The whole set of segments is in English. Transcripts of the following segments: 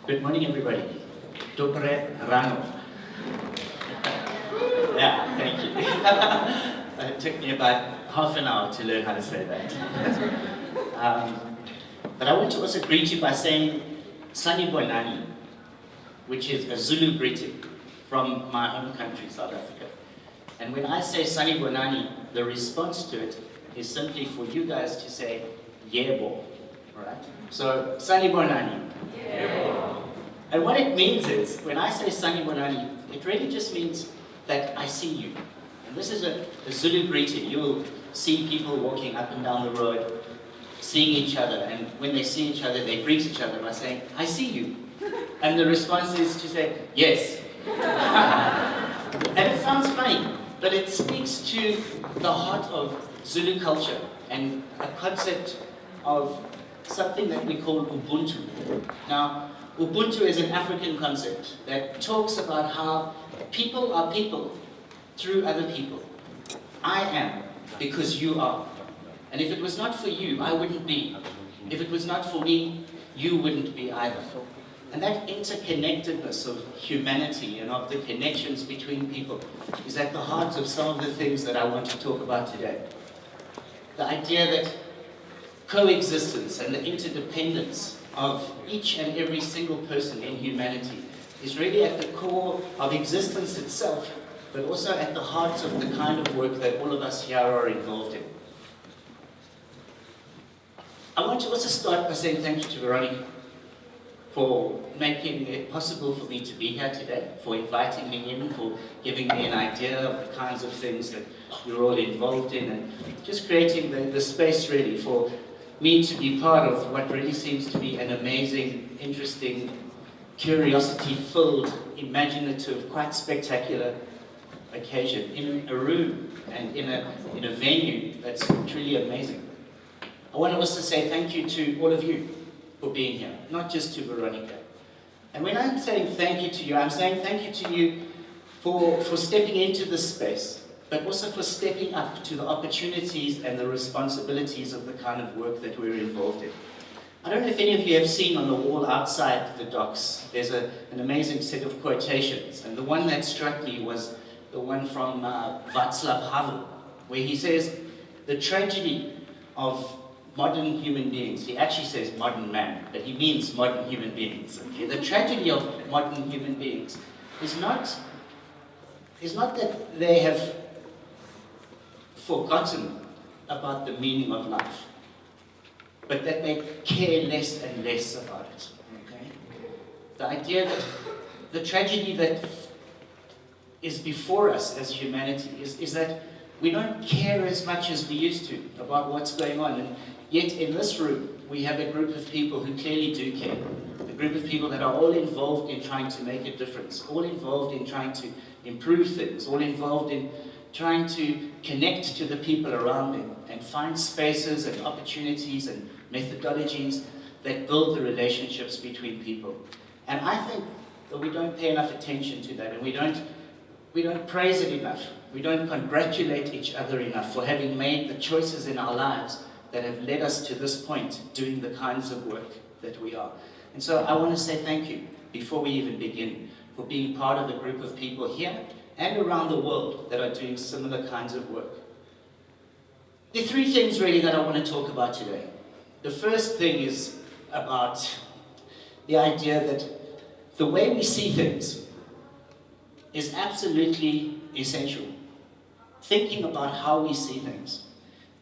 Good morning, everybody. Tokre Rano. Yeah, thank you. It took me about half an hour to learn how to say that. But I want to also greet you by saying Sanibonani, which is a Zulu greeting from my home country, South Africa. And when I say Sanibonani, the response to it is simply for you guys to say Yebo, right? So Sanibonani. Yebo. And what it means is, when I say Sanibonani, it really just means that I see you. And this is a Zulu greeting. You'll see people walking up and down the road, seeing each other, and when they see each other, they greet each other by saying, I see you. And the response is to say, yes. And it sounds funny, but it speaks to the heart of Zulu culture and a concept of something that we call Ubuntu. Now, Ubuntu is an African concept that talks about how people are people through other people. I am because you are. And if it was not for you, I wouldn't be. If it was not for me, you wouldn't be either. And that interconnectedness of humanity and of the connections between people is at the heart of some of the things that I want to talk about today. The idea that coexistence and the interdependence of each and every single person in humanity is really at the core of existence itself, but also at the heart of the kind of work that all of us here are involved in. I want to also start by saying thank you to Veronica for making it possible for me to be here today, for inviting me in, for giving me an idea of the kinds of things that we're all involved in, and just creating the space really for me to be part of what really seems to be an amazing, interesting, curiosity-filled, imaginative, quite spectacular occasion in a room and in a venue that's truly amazing. I want to also say thank you to all of you for being here, not just to Veronica. And when I'm saying thank you to you, I'm saying thank you to you for stepping into this space, but also for stepping up to the opportunities and the responsibilities of the kind of work that we're involved in. I don't know if any of you have seen on the wall outside the docks, there's an amazing set of quotations, and the one that struck me was the one from Václav Havel, where he says, the tragedy of modern human beings, he actually says modern man, but he means modern human beings. Okay? The tragedy of modern human beings is not that they have forgotten about the meaning of life, but that they care less and less about it. Okay? The idea that the tragedy that is before us as humanity is that we don't care as much as we used to about what's going on. And yet in this room, we have a group of people who clearly do care. A group of people that are all involved in trying to make a difference, all involved in trying to improve things, all involved in trying to connect to the people around them and find spaces and opportunities and methodologies that build the relationships between people. And I think that we don't pay enough attention to that, and we don't praise it enough. We don't congratulate each other enough for having made the choices in our lives that have led us to this point, doing the kinds of work that we are. And so I want to say thank you, before we even begin, for being part of a group of people here and around the world that are doing similar kinds of work. There are three things really that I want to talk about today. The first thing is about the idea that the way we see things is absolutely essential. Thinking about how we see things.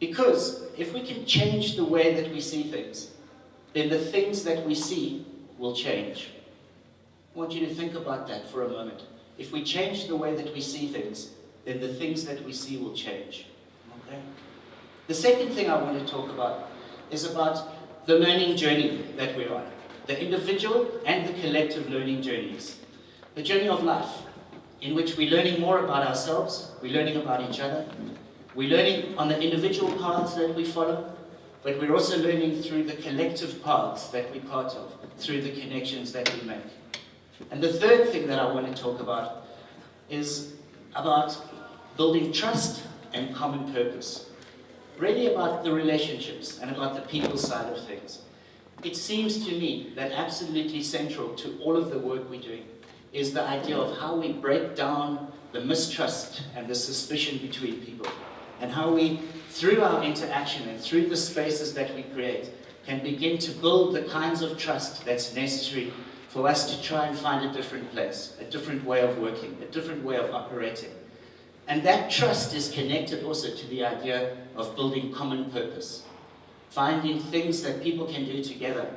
Because if we can change the way that we see things, then the things that we see will change. I want you to think about that for a moment. If we change the way that we see things, then the things that we see will change. Okay? The second thing I want to talk about is about the learning journey that we're on. The individual and the collective learning journeys. The journey of life, in which we're learning more about ourselves, we're learning about each other, we're learning on the individual paths that we follow, but we're also learning through the collective paths that we're part of, through the connections that we make. And the third thing that I want to talk about is about building trust and common purpose. Really about the relationships and about the people side of things. it seems to me that absolutely central to all of the work we're doing is the idea of how we break down the mistrust and the suspicion between people, and how we, through our interaction and through the spaces that we create, can begin to build the kinds of trust that's necessary for us to try and find a different place, a different way of working, a different way of operating. And that trust is connected also to the idea of building common purpose, finding things that people can do together,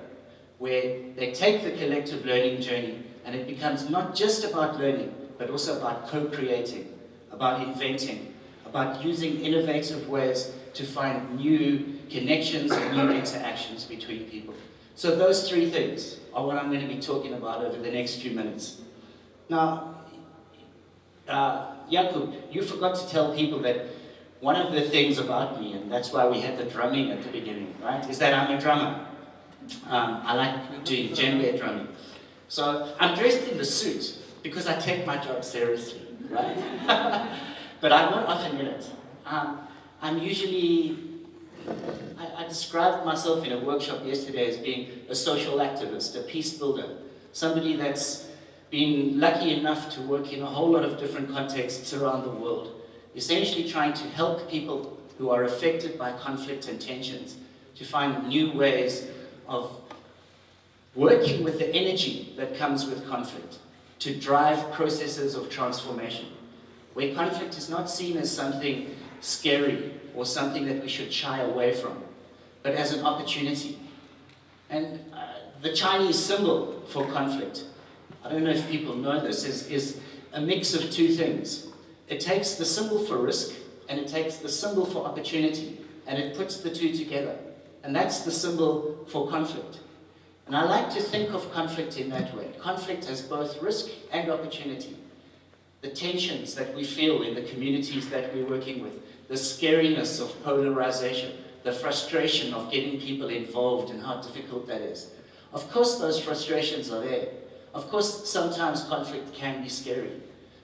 where they take the collective learning journey and it becomes not just about learning, but also about co-creating, about inventing, about using innovative ways to find new connections and new interactions between people. So those three things are what I'm going to be talking about over the next few minutes. Now, Jakub, you forgot to tell people that one of the things about me, and that's why we had the drumming at the beginning, right, is that I'm a drummer. I like doing djembe drumming. So I'm dressed in the suit because I take my job seriously, right? But I'm not often in it. I'm usually, I described myself in a workshop yesterday as being a social activist, a peace builder, somebody that's been lucky enough to work in a whole lot of different contexts around the world, essentially trying to help people who are affected by conflict and tensions to find new ways of working with the energy that comes with conflict, to drive processes of transformation, where conflict is not seen as something scary or something that we should shy away from, but as an opportunity. And the Chinese symbol for conflict, I don't know if people know this, is a mix of two things. It takes the symbol for risk, and it takes the symbol for opportunity, and it puts the two together. And that's the symbol for conflict. And I like to think of conflict in that way. Conflict has both risk and opportunity. The tensions that we feel in the communities that we're working with, the scariness of polarization, the frustration of getting people involved and how difficult that is. Of course those frustrations are there. Of course sometimes conflict can be scary,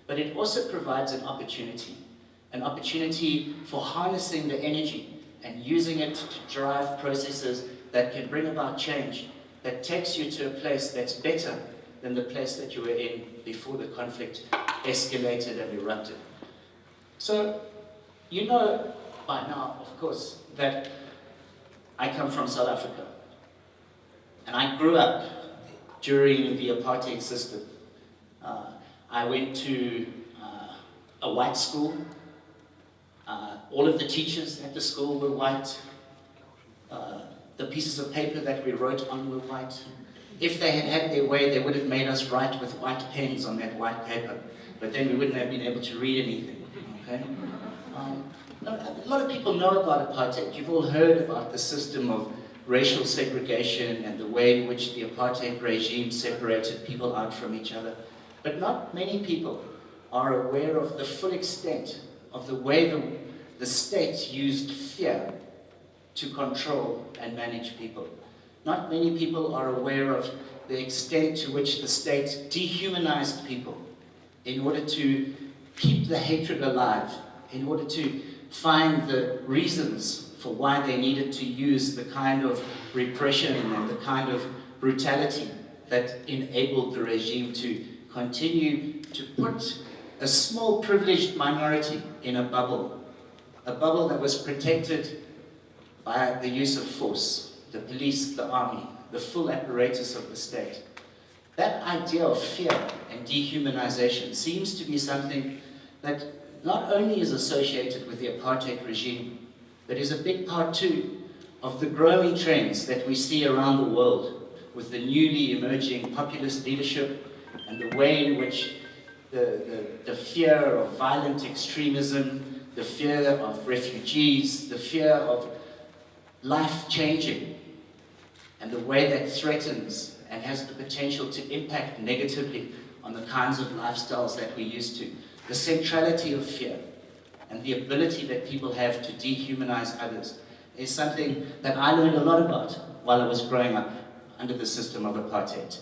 but it also provides an opportunity for harnessing the energy and using it to drive processes that can bring about change, that takes you to a place that's better than the place that you were in before the conflict escalated and erupted. So, you know by now, of course, that I come from South Africa. And I grew up during the apartheid system. I went to a white school. All of the teachers at the school were white. The pieces of paper that we wrote on were white. If they had had their way, they would have made us write with white pens on that white paper, but then we wouldn't have been able to read anything, okay? A lot of people know about apartheid. You've all heard about the system of racial segregation and the way in which the apartheid regime separated people out from each other. But not many people are aware of the full extent of the way the state used fear to control and manage people. Not many people are aware of the extent to which the state dehumanized people in order to keep the hatred alive, in order to find the reasons for why they needed to use the kind of repression and the kind of brutality that enabled the regime to continue to put a small privileged minority in a bubble that was protected by the use of force, the police, the army, the full apparatus of the state. That idea of fear and dehumanization seems to be something that not only is associated with the apartheid regime, but is a big part too of the growing trends that we see around the world with the newly emerging populist leadership and the way in which the fear of violent extremism, the fear of refugees, the fear of life changing, and the way that threatens and has the potential to impact negatively on the kinds of lifestyles that we're used to. The centrality of fear and the ability that people have to dehumanize others is something that I learned a lot about while I was growing up under the system of apartheid.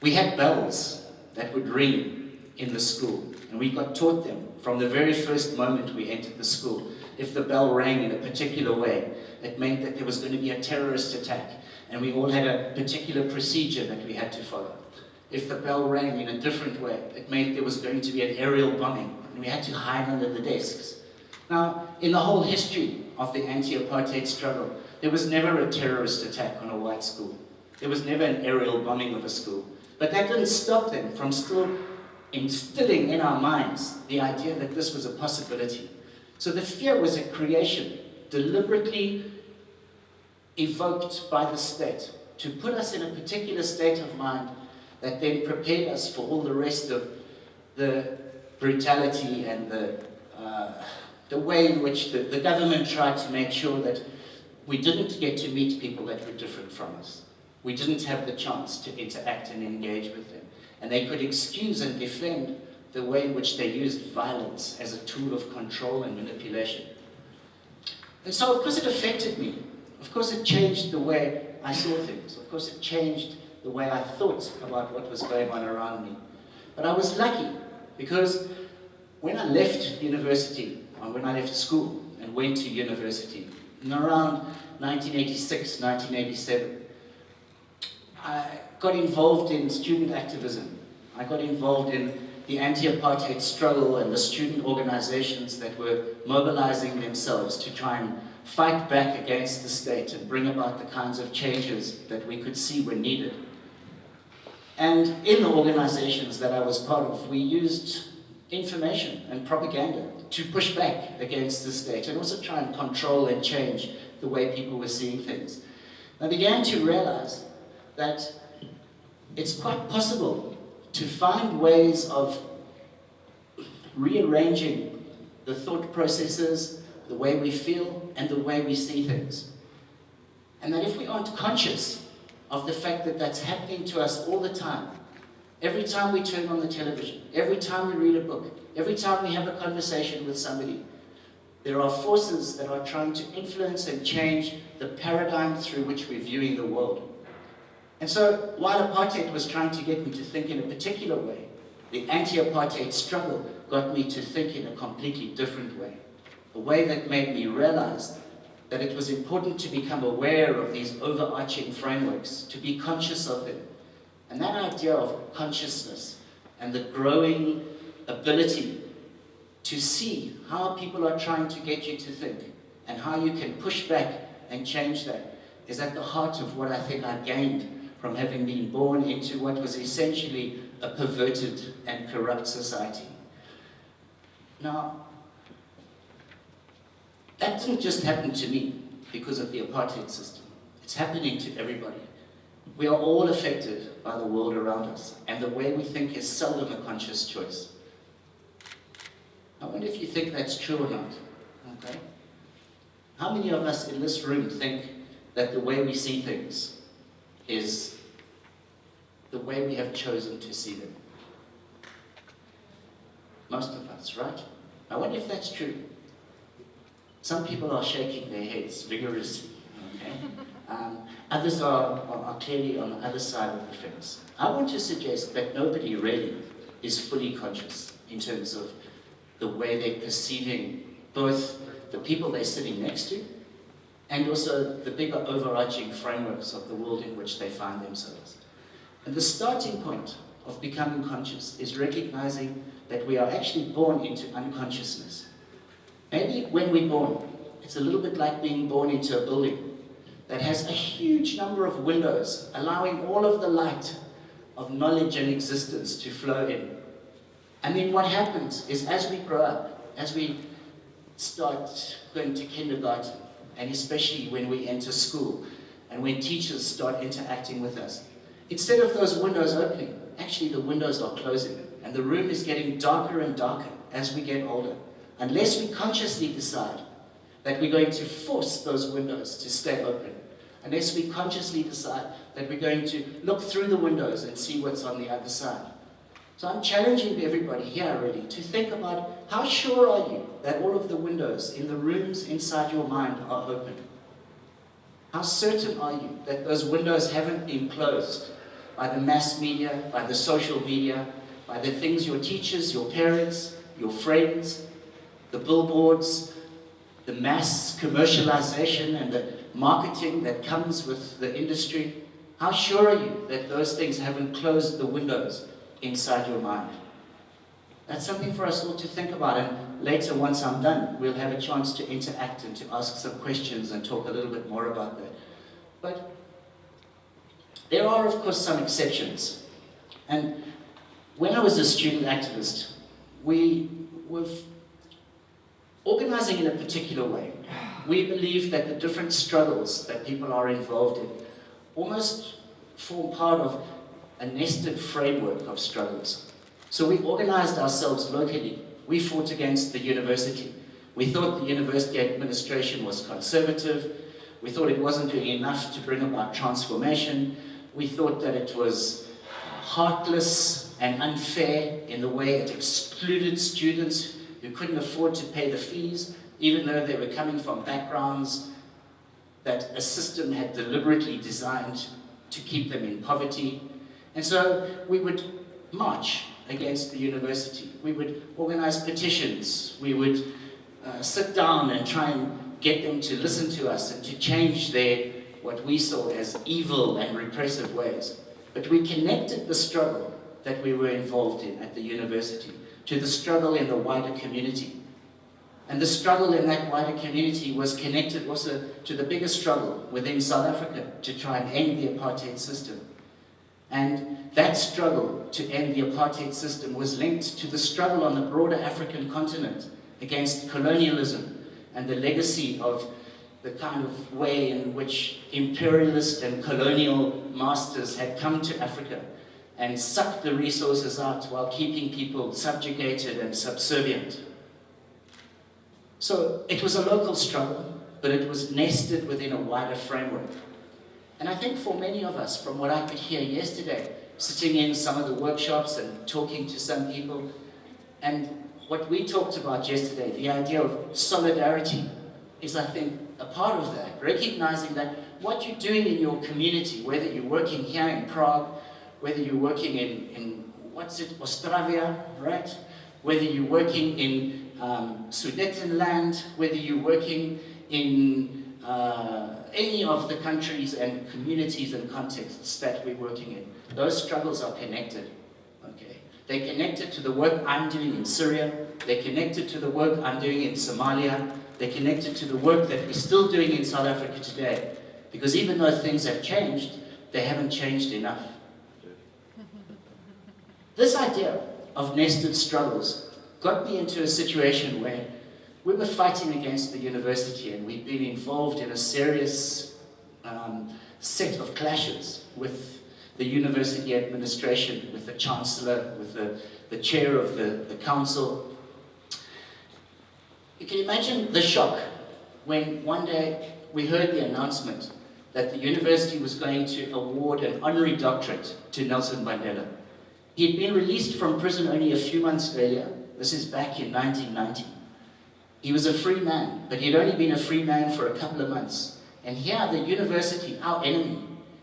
We had bells that would ring in the school. And we got taught them from the very first moment we entered the school. If the bell rang in a particular way, it meant that there was going to be a terrorist attack. And we all had a particular procedure that we had to follow. If the bell rang in a different way, it meant there was going to be an aerial bombing. And we had to hide under the desks. Now, in the whole history of the anti-apartheid struggle, there was never a terrorist attack on a white school. There was never an aerial bombing of a school. But that didn't stop them from still instilling in our minds the idea that this was a possibility. So the fear was a creation deliberately evoked by the state to put us in a particular state of mind that then prepared us for all the rest of the brutality and the way in which the government tried to make sure that we didn't get to meet people that were different from us. We didn't have the chance to interact and engage with them. And they could excuse and defend the way in which they used violence as a tool of control and manipulation. And so, of course, it affected me. Of course, it changed the way I saw things. Of course, it changed the way I thought about what was going on around me. But I was lucky, because when I left university, or when I left school and went to university, in around 1986, 1987, I got involved in student activism. I got involved in the anti-apartheid struggle and the student organizations that were mobilizing themselves to try and fight back against the state and bring about the kinds of changes that we could see were needed. And in the organizations that I was part of, we used information and propaganda to push back against the state and also try and control and change the way people were seeing things. I began to realize that it's quite possible to find ways of rearranging the thought processes, the way we feel, and the way we see things. And that if we aren't conscious of the fact that that's happening to us all the time, every time we turn on the television, every time we read a book, every time we have a conversation with somebody, there are forces that are trying to influence and change the paradigm through which we're viewing the world. And so, while apartheid was trying to get me to think in a particular way, the anti-apartheid struggle got me to think in a completely different way. A way that made me realize that it was important to become aware of these overarching frameworks, to be conscious of them. And that idea of consciousness and the growing ability to see how people are trying to get you to think and how you can push back and change that is at the heart of what I think I gained from having been born into what was essentially a perverted and corrupt society. Now, that didn't just happen to me because of the apartheid system. It's happening to everybody. We are all affected by the world around us, and the way we think is seldom a conscious choice. I wonder if you think that's true or not, okay? How many of us in this room think that the way we see things is the way we have chosen to see them? Most of us, right? I wonder if that's true. Some people are shaking their heads vigorously, okay? Others are clearly on the other side of the fence. I want to suggest that nobody really is fully conscious in terms of the way they're perceiving both the people they're sitting next to and also the bigger overarching frameworks of the world in which they find themselves. And the starting point of becoming conscious is recognizing that we are actually born into unconsciousness. Maybe when we're born, it's a little bit like being born into a building that has a huge number of windows, allowing all of the light of knowledge and existence to flow in. And then what happens is, as we grow up, as we start going to kindergarten, and especially when we enter school, and when teachers start interacting with us, instead of those windows opening, actually the windows are closing, and the room is getting darker and darker as we get older, unless we consciously decide that we're going to force those windows to stay open, unless we consciously decide that we're going to look through the windows and see what's on the other side. So I'm challenging everybody here really to think about, how sure are you that all of the windows in the rooms inside your mind are open? How certain are you that those windows haven't been closed by the mass media, by the social media, by the things your teachers, your parents, your friends, the billboards, the mass commercialization and the marketing that comes with the industry? How sure are you that those things haven't closed the windows inside your mind? That's something for us all to think about, and later, once I'm done, we'll have a chance to interact and to ask some questions and talk a little bit more about that. But there are, of course, some exceptions. And when I was a student activist, we were organizing in a particular way. We believe that the different struggles that people are involved in almost form part of a nested framework of struggles. So we organized ourselves locally. We fought against the university. We thought the university administration was conservative. We thought it wasn't doing enough to bring about transformation. We thought that it was heartless and unfair in the way it excluded students who couldn't afford to pay the fees, even though they were coming from backgrounds that a system had deliberately designed to keep them in poverty. And so we would march against the university. We would organize petitions. We would sit down and try and get them to listen to us and to change their, what we saw as evil and repressive ways. But we connected the struggle that we were involved in at the university to the struggle in the wider community. And the struggle in that wider community was connected also to the bigger struggle within South Africa to try and end the apartheid system. And that struggle to end the apartheid system was linked to the struggle on the broader African continent against colonialism and the legacy of the kind of way in which imperialist and colonial masters had come to Africa and sucked the resources out while keeping people subjugated and subservient. So it was a local struggle, but it was nested within a wider framework. And I think for many of us, from what I could hear yesterday, sitting in some of the workshops and talking to some people, and what we talked about yesterday, the idea of solidarity is, I think, a part of that. Recognizing that what you're doing in your community, whether you're working here in Prague, whether you're working in Ostravia, right? Whether you're working in Sudetenland, whether you're working in any of the countries and communities and contexts that we're working in. Those struggles are connected, okay? They're connected to the work I'm doing in Syria. They're connected to the work I'm doing in Somalia. They're connected to the work that we're still doing in South Africa today. Because even though things have changed, they haven't changed enough. This idea of nested struggles got me into a situation where we were fighting against the university, and we'd been involved in a serious set of clashes with the university administration, with the chancellor, with the chair of the council. You can imagine the shock when one day we heard the announcement that the university was going to award an honorary doctorate to Nelson Mandela. He had been released from prison only a few months earlier. This is back in 1990. He was a free man, but he had only been a free man for a couple of months. And here the university, our enemy,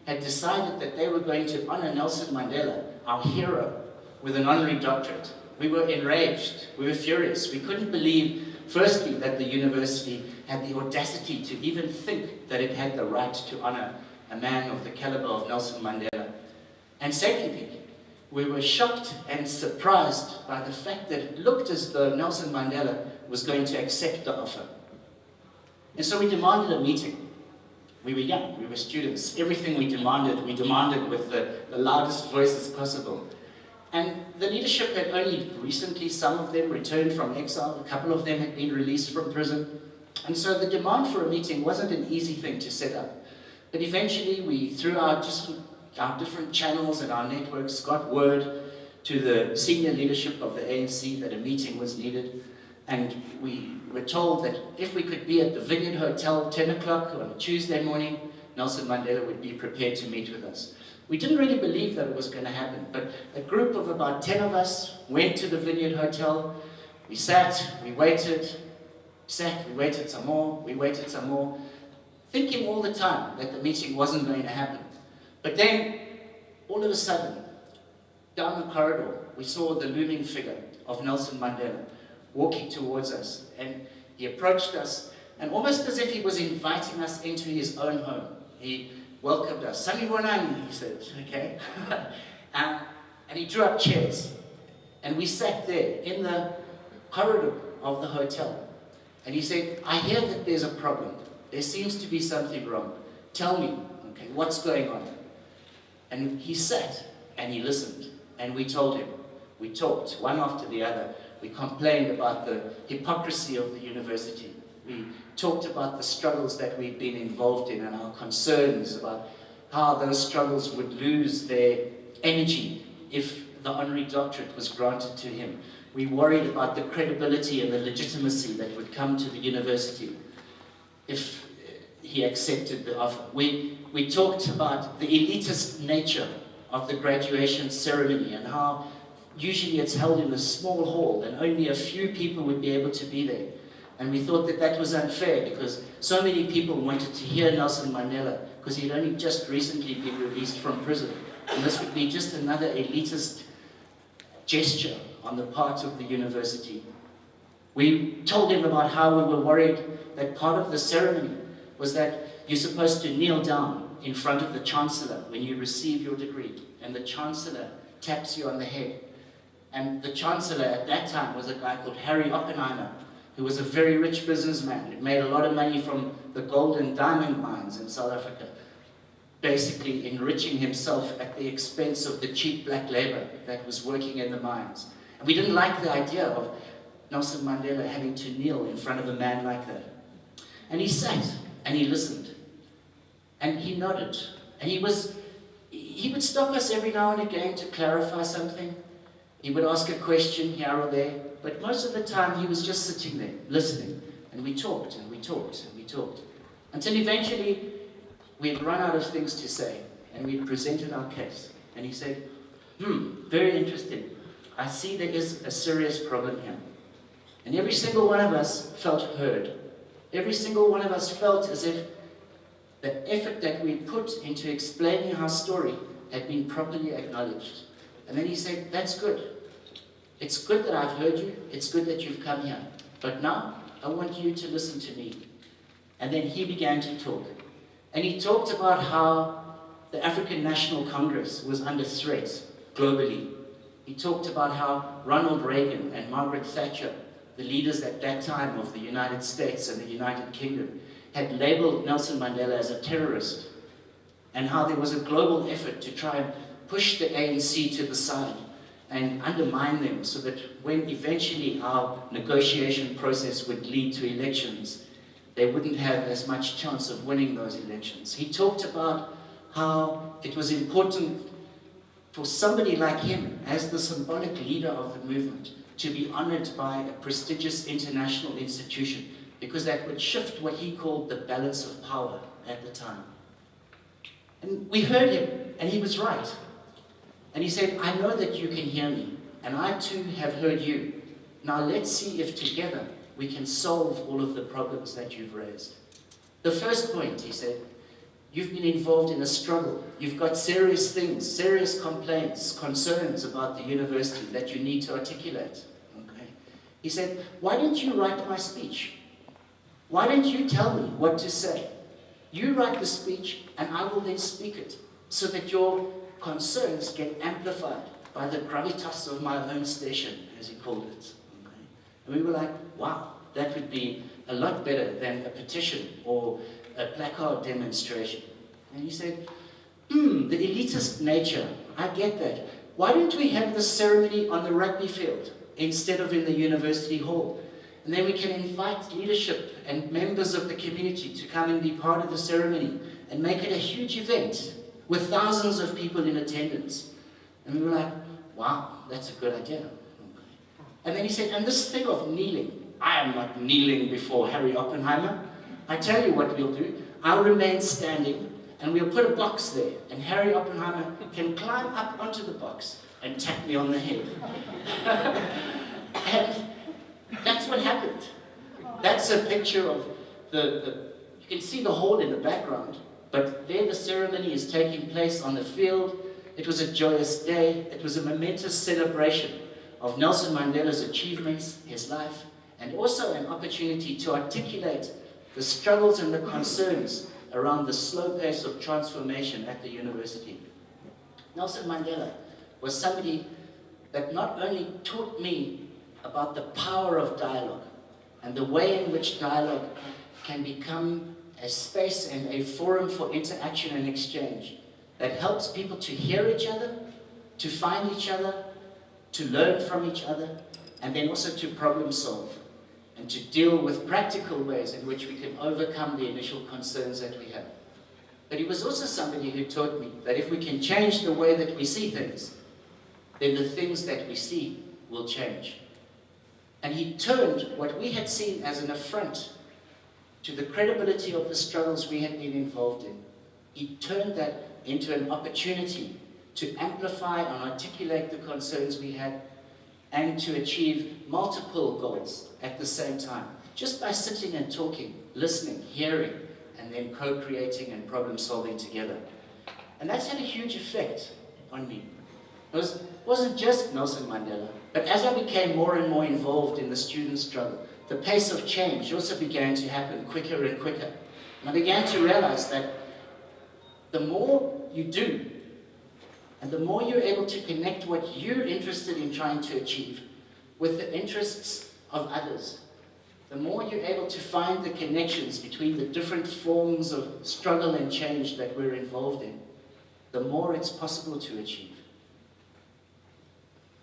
had decided that they were going to honor Nelson Mandela, our hero, with an honorary doctorate. We were enraged. We were furious. We couldn't believe, firstly, that the university had the audacity to even think that it had the right to honor a man of the caliber of Nelson Mandela. And secondly, we were shocked and surprised by the fact that it looked as though Nelson Mandela was going to accept the offer. And so we demanded a meeting. We were young, we were students. Everything we demanded with the loudest voices possible. And the leadership had only recently, some of them returned from exile, a couple of them had been released from prison. And so the demand for a meeting wasn't an easy thing to set up. But eventually we, through our different channels and our networks, got word to the senior leadership of the ANC that a meeting was needed. And we were told that if we could be at the Vineyard Hotel 10 o'clock on a Tuesday morning, Nelson Mandela would be prepared to meet with us. We didn't really believe that it was going to happen, but a group of about 10 of us went to the Vineyard Hotel. We sat, we waited some more, we waited some more, thinking all the time that the meeting wasn't going to happen. But then, all of a sudden, down the corridor, we saw the looming figure of Nelson Mandela walking towards us. And he approached us, and almost as if he was inviting us into his own home, he welcomed us. Sanibonani, he said, okay? And he drew up chairs. And we sat there in the corridor of the hotel. And he said, I hear that there's a problem. There seems to be something wrong. Tell me, okay, what's going on? And he sat and he listened. And we told him. We talked, one after the other. We complained about the hypocrisy of the university. We talked about the struggles that we'd been involved in and our concerns about how those struggles would lose their energy if the honorary doctorate was granted to him. We worried about the credibility and the legitimacy that would come to the university if he accepted the offer. We talked about the elitist nature of the graduation ceremony and how usually it's held in a small hall and only a few people would be able to be there. And we thought that that was unfair because so many people wanted to hear Nelson Mandela because he'd only just recently been released from prison. And this would be just another elitist gesture on the part of the university. We told him about how we were worried that part of the ceremony was that you're supposed to kneel down in front of the Chancellor when you receive your degree, and the Chancellor taps you on the head. And the Chancellor at that time was a guy called Harry Oppenheimer, who was a very rich businessman. He made a lot of money from the gold and diamond mines in South Africa, basically enriching himself at the expense of the cheap black labor that was working in the mines. And we didn't like the idea of Nelson Mandela having to kneel in front of a man like that. And he sat and he listened and he nodded, and he would stop us every now and again to clarify something. He would ask a question here or there, but most of the time he was just sitting there listening, and we talked and we talked and we talked until eventually we had run out of things to say, and we presented our case. And he said, very interesting. I see there is a serious problem here. And every single one of us felt heard. Every single one of us felt as if the effort that we put into explaining our story had been properly acknowledged. And then he said, that's good. It's good that I've heard you. It's good that you've come here. But now, I want you to listen to me. And then he began to talk. And he talked about how the African National Congress was under threat globally. He talked about how Ronald Reagan and Margaret Thatcher, the leaders at that time of the United States and the United Kingdom, had labeled Nelson Mandela as a terrorist, and how there was a global effort to try and push the ANC to the side and undermine them so that when eventually our negotiation process would lead to elections, they wouldn't have as much chance of winning those elections. He talked about how it was important for somebody like him, as the symbolic leader of the movement, to be honored by a prestigious international institution, because that would shift what he called the balance of power at the time. And we heard him, and he was right. And he said, I know that you can hear me, and I too have heard you. Now let's see if together we can solve all of the problems that you've raised. The first point, he said, you've been involved in a struggle. You've got serious things, serious complaints, concerns about the university that you need to articulate. Okay? He said, why don't you write my speech? Why don't you tell me what to say? You write the speech, and I will then speak it, so that your concerns get amplified by the gravitas of my own station, as he called it. Okay? And we were like, wow, that would be a lot better than a petition or a placard demonstration. And he said, the elitist nature, I get that. Why don't we have the ceremony on the rugby field instead of in the university hall? And then we can invite leadership and members of the community to come and be part of the ceremony and make it a huge event with thousands of people in attendance. And we were like, wow, that's a good idea. Okay. And then he said, and this thing of kneeling, I am not kneeling before Harry Oppenheimer. I tell you what we'll do. I'll remain standing, and we'll put a box there, and Harry Oppenheimer can climb up onto the box and tap me on the head. And that's what happened. That's a picture of you can see the hall in the background, but there the ceremony is taking place on the field. It was a joyous day. It was a momentous celebration of Nelson Mandela's achievements, his life, and also an opportunity to articulate the struggles and the concerns around the slow pace of transformation at the university. Nelson Mandela was somebody that not only taught me about the power of dialogue and the way in which dialogue can become a space and a forum for interaction and exchange that helps people to hear each other, to find each other, to learn from each other, and then also to problem solve and to deal with practical ways in which we can overcome the initial concerns that we have. But he was also somebody who taught me that if we can change the way that we see things, then the things that we see will change. And he turned what we had seen as an affront to the credibility of the struggles we had been involved in. He turned that into an opportunity to amplify and articulate the concerns we had and to achieve multiple goals at the same time, just by sitting and talking, listening, hearing, and then co-creating and problem-solving together. And that's had a huge effect on me. It wasn't just Nelson Mandela, but as I became more and more involved in the student struggle, the pace of change also began to happen quicker and quicker. And I began to realize that the more you do, and the more you're able to connect what you're interested in trying to achieve with the interests of others, the more you're able to find the connections between the different forms of struggle and change that we're involved in, the more it's possible to achieve.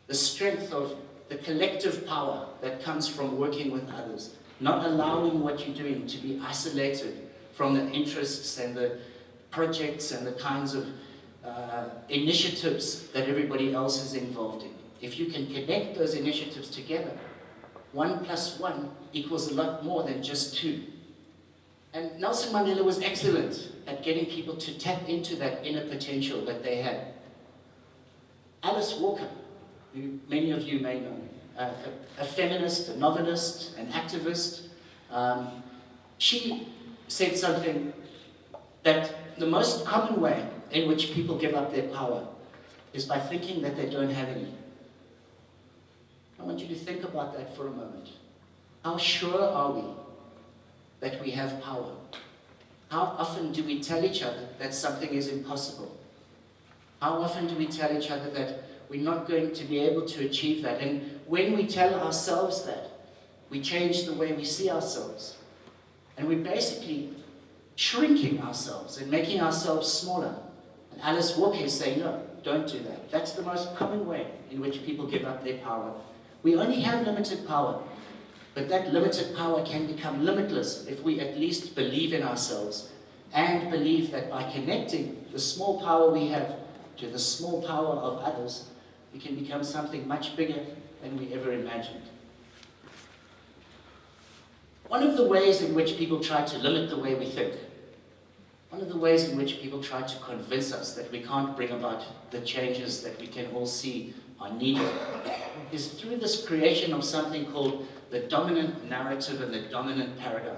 The strength of the collective power that comes from working with others, not allowing what you're doing to be isolated from the interests and the projects and the kinds of initiatives that everybody else is involved in. If you can connect those initiatives together, 1 + 1 equals a lot more than just 2. And Nelson Mandela was excellent at getting people to tap into that inner potential that they had. Alice Walker, who many of you may know, a feminist, a novelist, an activist, she said something that the most common way in which people give up their power is by thinking that they don't have any. I want you to think about that for a moment. How sure are we that we have power? How often do we tell each other that something is impossible? How often do we tell each other that we're not going to be able to achieve that? And when we tell ourselves that, we change the way we see ourselves. And we're basically shrinking ourselves and making ourselves smaller. And Alice Walker is saying, no, don't do that. That's the most common way in which people give up their power. We only have limited power, but that limited power can become limitless if we at least believe in ourselves and believe that by connecting the small power we have to the small power of others, we can become something much bigger than we ever imagined. One of the ways in which people try to limit the way we think, one of the ways in which people try to convince us that we can't bring about the changes that we can all see are needed, is through this creation of something called the dominant narrative and the dominant paradigm.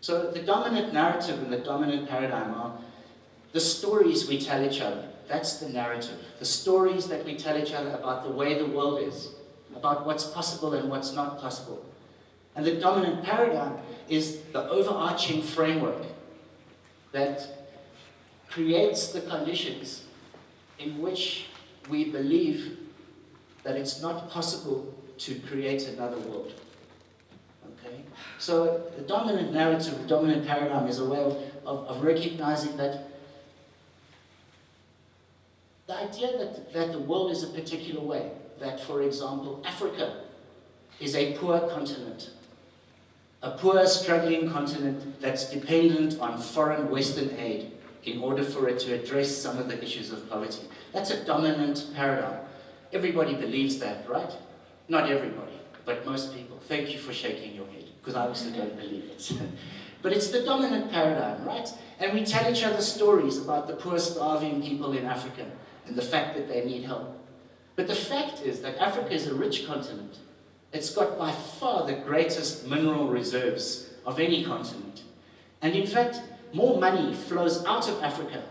So the dominant narrative and the dominant paradigm are the stories we tell each other. That's the narrative. The stories that we tell each other about the way the world is, about what's possible and what's not possible. And the dominant paradigm is the overarching framework that creates the conditions in which we believe that it's not possible to create another world. Okay? So the dominant narrative, the dominant paradigm is a way of recognizing that the idea that the world is a particular way, that, for example, Africa is a poor continent, a poor, struggling continent that's dependent on foreign Western aid in order for it to address some of the issues of poverty. That's a dominant paradigm. Everybody believes that, right? Not everybody, but most people. Thank you for shaking your head, because I also don't believe it. But it's the dominant paradigm, right? And we tell each other stories about the poor, starving people in Africa and the fact that they need help. But the fact is that Africa is a rich continent. It's got by far the greatest mineral reserves of any continent. And in fact, more money flows out of Africa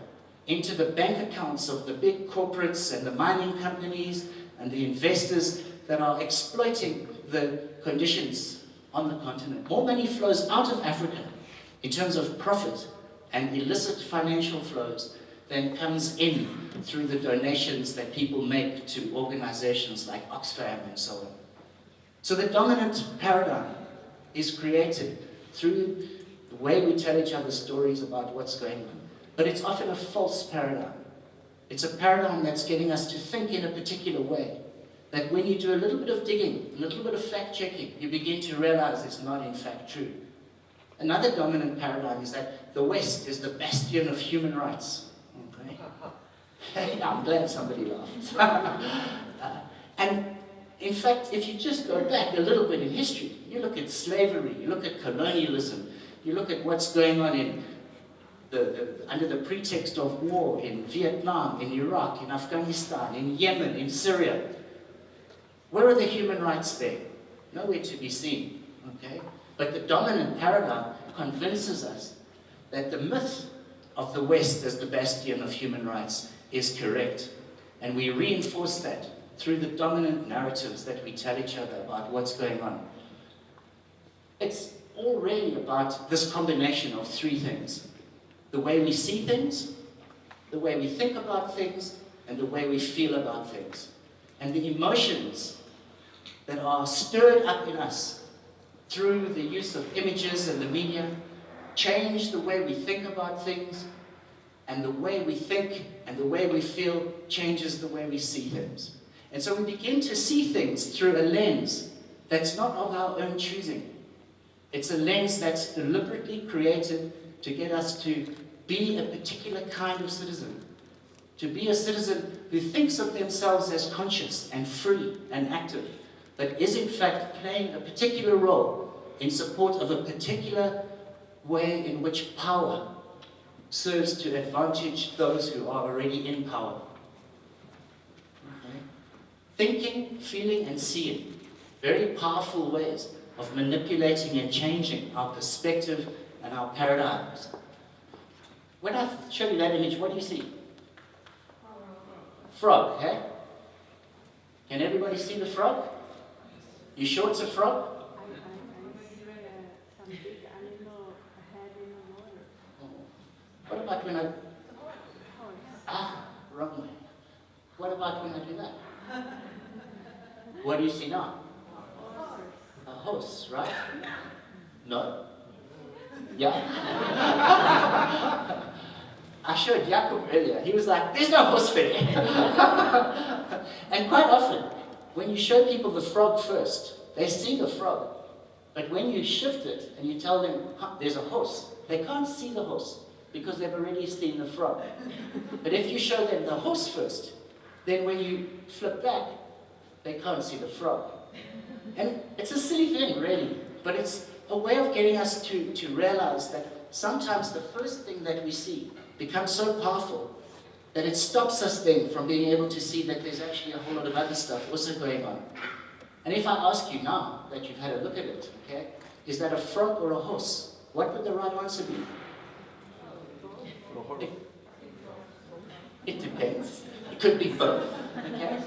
into the bank accounts of the big corporates and the mining companies and the investors that are exploiting the conditions on the continent. More money flows out of Africa in terms of profit and illicit financial flows than comes in through the donations that people make to organizations like Oxfam and so on. So the dominant paradigm is created through the way we tell each other stories about what's going on. But it's often a false paradigm. It's a paradigm that's getting us to think in a particular way, that when you do a little bit of digging, a little bit of fact-checking, you begin to realize it's not in fact true. Another dominant paradigm is that the West is the bastion of human rights. Okay? I'm glad somebody laughed. And in fact, if you just go back a little bit in history, you look at slavery, you look at colonialism, you look at what's going on in under the pretext of war in Vietnam, in Iraq, in Afghanistan, in Yemen, in Syria. Where are the human rights there? Nowhere to be seen. Okay? But the dominant paradigm convinces us that the myth of the West as the bastion of human rights is correct. And we reinforce that through the dominant narratives that we tell each other about what's going on. It's all really about this combination of three things: the way we see things, the way we think about things, and the way we feel about things. And the emotions that are stirred up in us through the use of images and the media change the way we think about things, and the way we think and the way we feel changes the way we see things. And so we begin to see things through a lens that's not of our own choosing. It's a lens that's deliberately created to get us to be a particular kind of citizen. To be a citizen who thinks of themselves as conscious and free and active, but is in fact playing a particular role in support of a particular way in which power serves to advantage those who are already in power. Okay? Thinking, feeling, and seeing, very powerful ways of manipulating and changing our perspective and our paradigms. When I show you that image, what do you see? Frog, eh? Can everybody see the frog? You sure it's a frog? What about when I... wrong way. What about when I do that? What do you see now? A horse, right? No? Yeah? I showed Jacob earlier. He was like, there's no horse there. And quite often, when you show people the frog first, they see the frog. But when you shift it and you tell them, there's a horse, they can't see the horse because they've already seen the frog. But if you show them the horse first, then when you flip back, they can't see the frog. And it's a silly thing, really, but it's a way of getting us to realize that sometimes the first thing that we see becomes so powerful that it stops us then from being able to see that there's actually a whole lot of other stuff also going on. And if I ask you now that you've had a look at it, okay, is that a frog or a horse? What would the right answer be? It depends. It could be both, okay?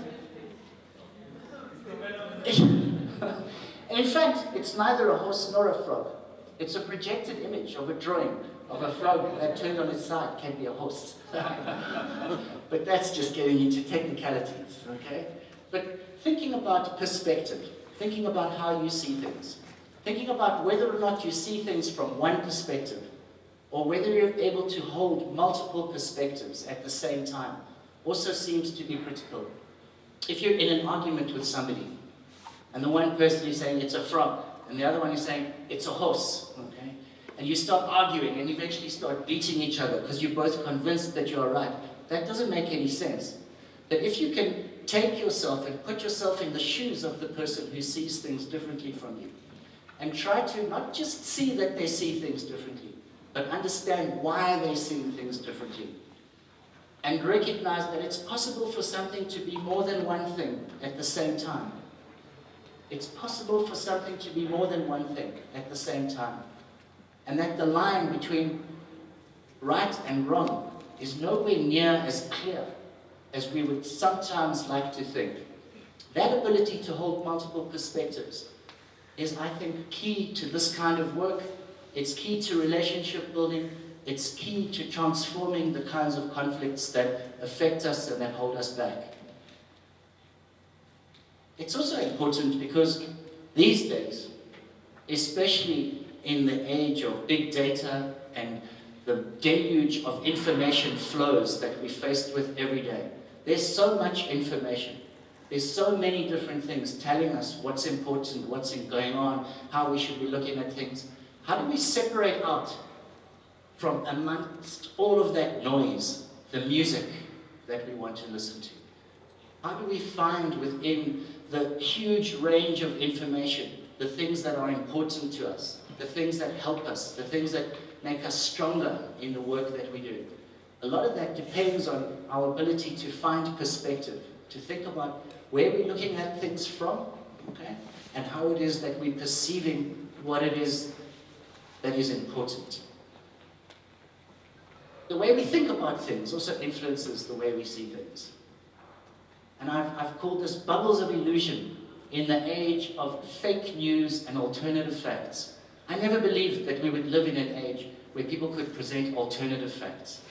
And in fact, it's neither a horse nor a frog. It's a projected image of a drawing of a frog that turned on its side can be a horse. But that's just getting into technicalities, okay? But thinking about perspective, thinking about how you see things, thinking about whether or not you see things from one perspective, or whether you're able to hold multiple perspectives at the same time, also seems to be critical. If you're in an argument with somebody, and the one person is saying it's a frog, and the other one is saying it's a horse, okay? And you start arguing and eventually start beating each other because you're both convinced that you're right. That doesn't make any sense. But if you can take yourself and put yourself in the shoes of the person who sees things differently from you, and try to not just see that they see things differently, but understand why they're seeing things differently, and recognize that it's possible for something to be more than one thing at the same time. It's possible for something to be more than one thing at the same time. And that the line between right and wrong is nowhere near as clear as we would sometimes like to think. That ability to hold multiple perspectives is, I think, key to this kind of work. It's key to relationship building. It's key to transforming the kinds of conflicts that affect us and that hold us back. It's also important because these days, especially in the age of big data and the deluge of information flows that we're faced with every day, there's so much information. There's so many different things telling us what's important, what's going on, how we should be looking at things. How do we separate out from amongst all of that noise, the music that we want to listen to? How do we find within the huge range of information the things that are important to us, the things that help us, the things that make us stronger in the work that we do? A lot of that depends on our ability to find perspective, to think about where we're looking at things from, okay, and how it is that we're perceiving what it is that is important. The way we think about things also influences the way we see things. And I've called this bubbles of illusion in the age of fake news and alternative facts. I never believed that we would live in an age where people could present alternative facts.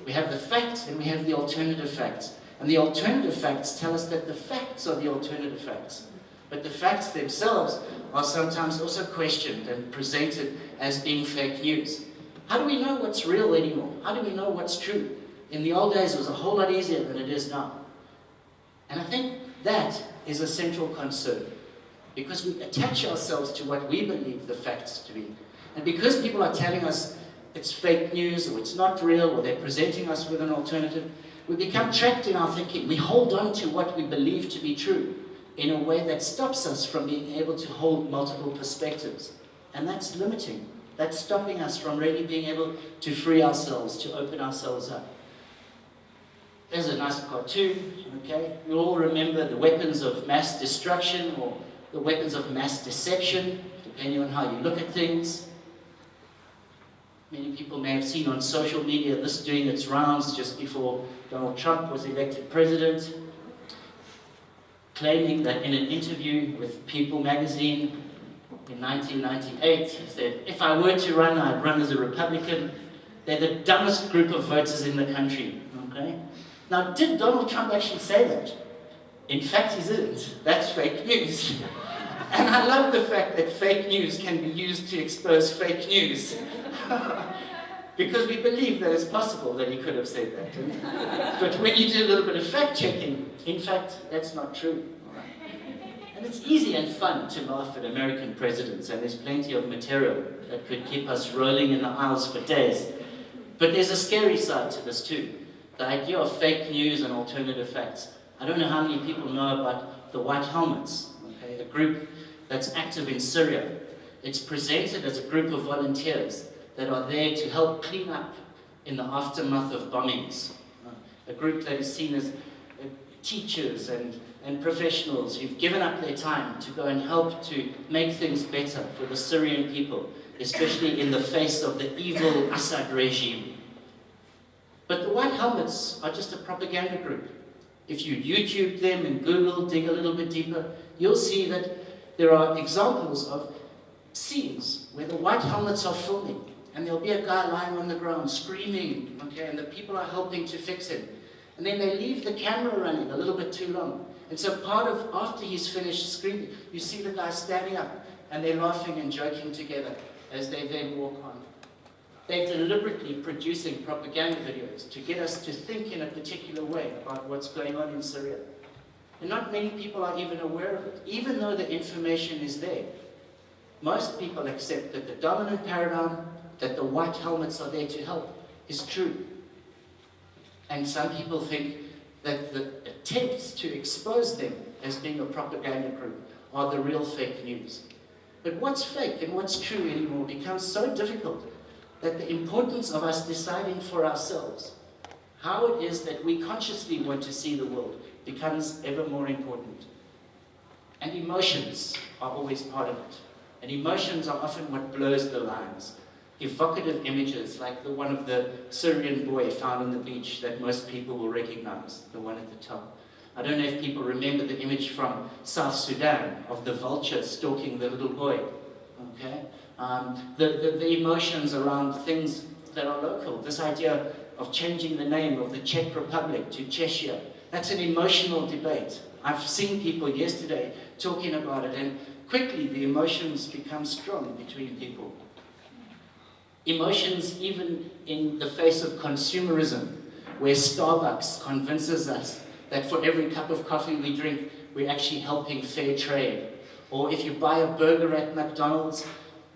We have the facts and we have the alternative facts. And the alternative facts tell us that the facts are the alternative facts. But the facts themselves are sometimes also questioned and presented as being fake news. How do we know what's real anymore? How do we know what's true? In the old days, it was a whole lot easier than it is now. And I think that is a central concern, because we attach ourselves to what we believe the facts to be. And because people are telling us it's fake news, or it's not real, or they're presenting us with an alternative, we become trapped in our thinking. We hold on to what we believe to be true in a way that stops us from being able to hold multiple perspectives. And that's limiting. That's stopping us from really being able to free ourselves, to open ourselves up. There's a nice cartoon, okay? We all remember the weapons of mass destruction or the weapons of mass deception, depending on how you look at things. Many people may have seen on social media this doing its rounds just before Donald Trump was elected president, claiming that in an interview with People magazine in 1998, he said, "If I were to run, I'd run as a Republican. They're the dumbest group of voters in the country." Okay? Now, did Donald Trump actually say that? In fact, he didn't. That's fake news. And I love the fact that fake news can be used to expose fake news. Because we believe that it's possible that he could have said that. But when you do a little bit of fact-checking, in fact, that's not true. And it's easy and fun to laugh at American presidents, and there's plenty of material that could keep us rolling in the aisles for days. But there's a scary side to this too. The idea of fake news and alternative facts. I don't know how many people know about the White Helmets, okay? A group that's active in Syria. It's presented as a group of volunteers that are there to help clean up in the aftermath of bombings. A group that is seen as teachers and professionals who've given up their time to go and help to make things better for the Syrian people, especially in the face of the evil Assad regime. But the White Helmets are just a propaganda group. If you YouTube them and Google, dig a little bit deeper, you'll see that there are examples of scenes where the White Helmets are filming, and there'll be a guy lying on the ground screaming, okay, and the people are helping to fix him. And then they leave the camera running a little bit too long. And so after he's finished screaming, you see the guy standing up, and they're laughing and joking together as they then walk on. They're deliberately producing propaganda videos to get us to think in a particular way about what's going on in Syria. And not many people are even aware of it, even though the information is there. Most people accept that the dominant paradigm, that the White Helmets are there to help, is true. And some people think that the attempts to expose them as being a propaganda group are the real fake news. But what's fake and what's true anymore becomes so difficult that the importance of us deciding for ourselves how it is that we consciously want to see the world becomes ever more important. And emotions are always part of it. And emotions are often what blurs the lines. evocative images like the one of the Syrian boy found on the beach that most people will recognize, the one at the top. I don't know if people remember the image from South Sudan of the vulture stalking the little boy. Okay? The emotions around things that are local, this idea of changing the name of the Czech Republic to Czechia, that's an emotional debate. I've seen people yesterday talking about it, and quickly the emotions become strong between people. Emotions even in the face of consumerism, where Starbucks convinces us that for every cup of coffee we drink, we're actually helping fair trade. Or if you buy a burger at McDonald's,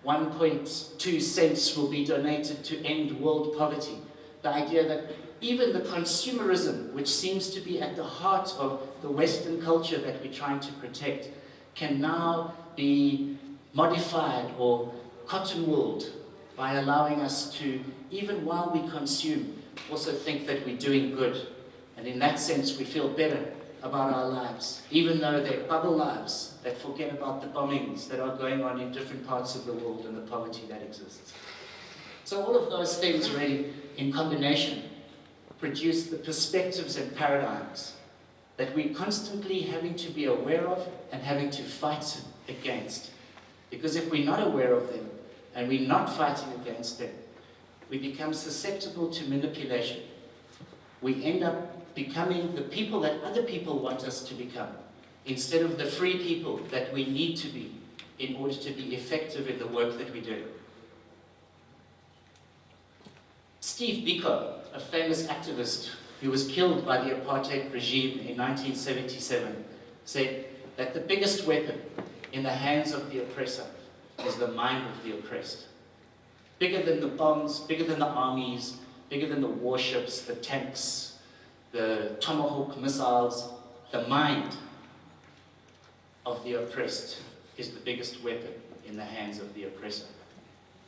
1.2 cents will be donated to end world poverty. The idea that even the consumerism, which seems to be at the heart of the Western culture that we're trying to protect, can now be modified or cotton-wooled by allowing us to, even while we consume, also think that we're doing good. And in that sense, we feel better about our lives, even though they're bubble lives that forget about the bombings that are going on in different parts of the world and the poverty that exists. So all of those things really, in combination, produce the perspectives and paradigms that we're constantly having to be aware of and having to fight against. Because if we're not aware of them and we're not fighting against them, we become susceptible to manipulation. We end up becoming the people that other people want us to become, instead of the free people that we need to be in order to be effective in the work that we do. Steve Biko, a famous activist who was killed by the apartheid regime in 1977, said that the biggest weapon in the hands of the oppressor is the mind of the oppressed. Bigger than the bombs, bigger than the armies, bigger than the warships, the tanks, the Tomahawk missiles, the mind of the oppressed is the biggest weapon in the hands of the oppressor.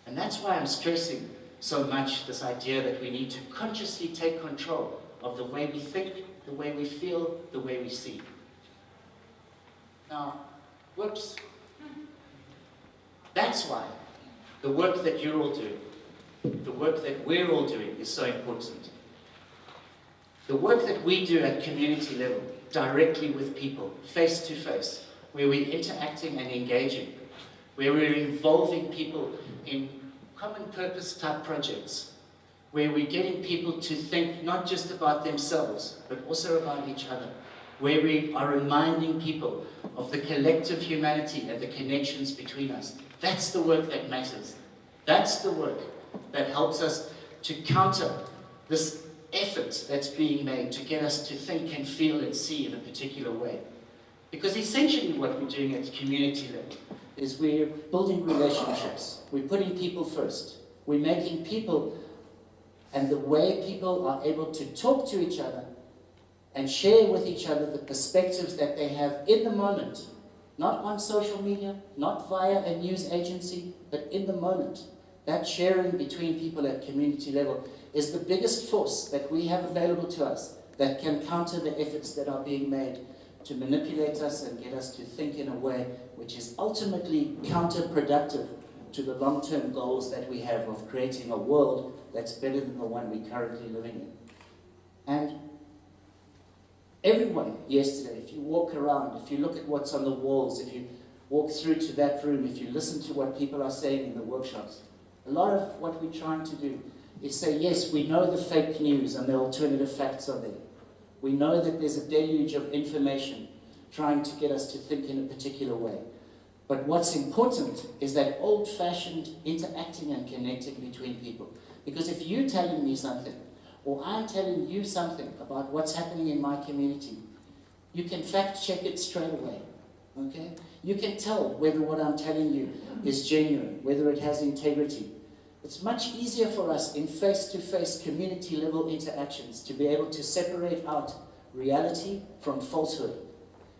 And that's why I'm stressing so much this idea that we need to consciously take control of the way we think, the way we feel, the way we see. Now, whoops. That's why the work that you're all doing, the work that we're all doing is so important. The work that we do at community level, directly with people, face to face, where we're interacting and engaging, where we're involving people in common purpose type projects, where we're getting people to think not just about themselves, but also about each other, where we are reminding people of the collective humanity and the connections between us. That's the work that matters. That's the work that helps us to counter this effort that's being made to get us to think and feel and see in a particular way. Because essentially what we're doing at community level is we're building relationships. We're putting people first. We're making people and the way people are able to talk to each other and share with each other the perspectives that they have in the moment, not on social media, not via a news agency, but in the moment. That sharing between people at community level is the biggest force that we have available to us that can counter the efforts that are being made to manipulate us and get us to think in a way which is ultimately counterproductive to the long-term goals that we have of creating a world that's better than the one we're currently living in. And everyone yesterday, if you walk around, if you look at what's on the walls, if you walk through to that room, if you listen to what people are saying in the workshops, a lot of what we're trying to do is say, yes, we know the fake news and the alternative facts are there. We know that there's a deluge of information trying to get us to think in a particular way. But what's important is that old-fashioned interacting and connecting between people. Because if you're telling me something, or I'm telling you something about what's happening in my community, you can fact-check it straight away. Okay? You can tell whether what I'm telling you is genuine, whether it has integrity. It's much easier for us in face-to-face community-level interactions to be able to separate out reality from falsehood.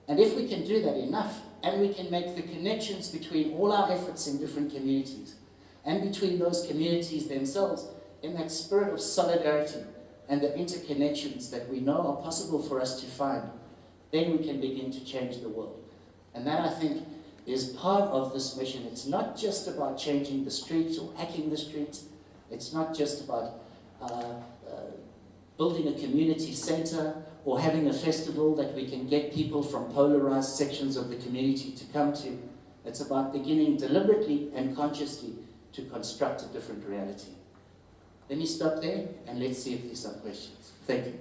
And if we can do that enough, and we can make the connections between all our efforts in different communities, and between those communities themselves, in that spirit of solidarity and the interconnections that we know are possible for us to find, then we can begin to change the world. And that, I think, is part of this mission. It's not just about changing the streets or hacking the streets. It's not just about building a community center or having a festival that we can get people from polarized sections of the community to come to. It's about beginning deliberately and consciously to construct a different reality. Let me stop there and let's see if there's some questions. Thank you.